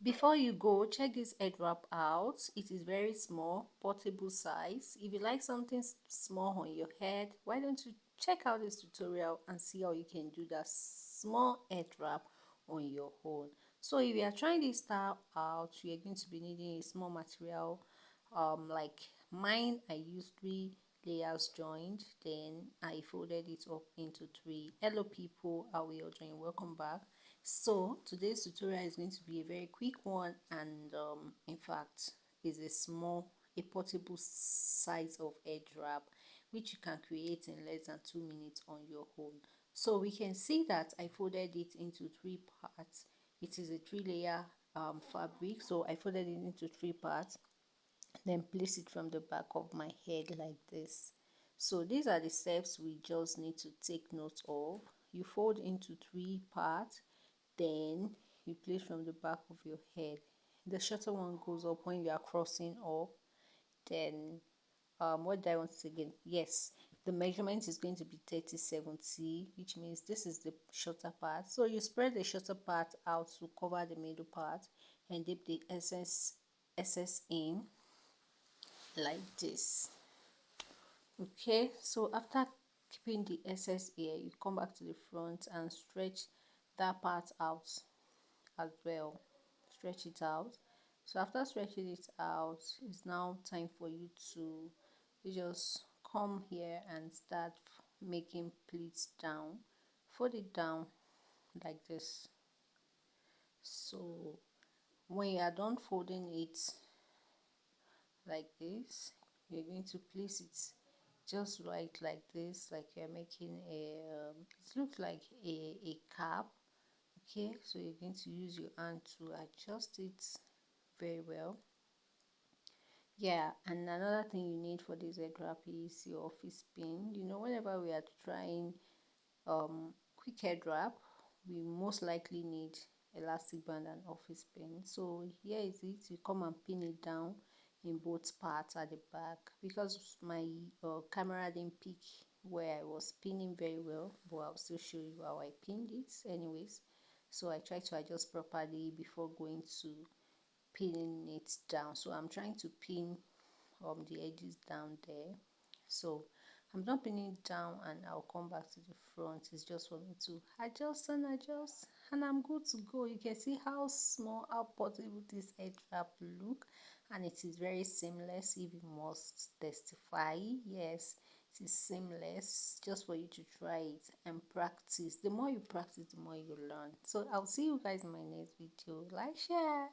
Before you go, check this head wrap out. It is very small, portable size. If you like something small on your head, why don't you check out this tutorial and see how you can do that small head wrap on your own. So if you are trying this style out, you're going to be needing a small material. Like mine, I used 3 layers joined, then I folded it up into 3. Hello people, how are you all doing? Welcome back. So today's tutorial is going to be a very quick one, and in fact is a portable size of head wrap which you can create in less than 2 minutes on your own. So we can see that I folded it into 3 parts. It is a 3 layer fabric, so I folded it into 3 parts, then place it from the back of my head like this. So these are the steps we just need to take note of. You fold into 3 parts, then you place from the back of your head. The shorter one goes up when you are crossing up. Then what do I want to say again? Yes, the measurement is going to be 30-70, which means this is the shorter part. So you spread the shorter part out to cover the middle part and dip the excess in like this. Okay, so after keeping the excess here, you come back to the front and stretch that part out as well. Stretch it out. So after stretching it out, it's now time for you to just come here and start making pleats down. Fold it down like this. So when you are done folding it like this, you're going to place it just right like this, like you're making it looks like a cap. Okay, so you're going to use your hand to adjust it very well. Yeah, and another thing you need for this head wrap is your office pin. Whenever we are trying quick head wrap, we most likely need elastic band and office pin. So here is it. You come and pin it down in both parts at the back, because my camera didn't pick where I was pinning very well, but I'll still show you how I pinned it anyways. So I try to adjust properly before going to pinning it down. So I'm trying to pin the edges down there. So I'm not pinning it down, and I'll come back to the front. It's just for me to adjust, and I'm good to go. You can see how small, how portable this head wrap look, and it is very seamless. If you must testify, yes, it is seamless. Just for you to try it and practice. The more you practice, the more you learn. So I'll see you guys in my next video. Like, share.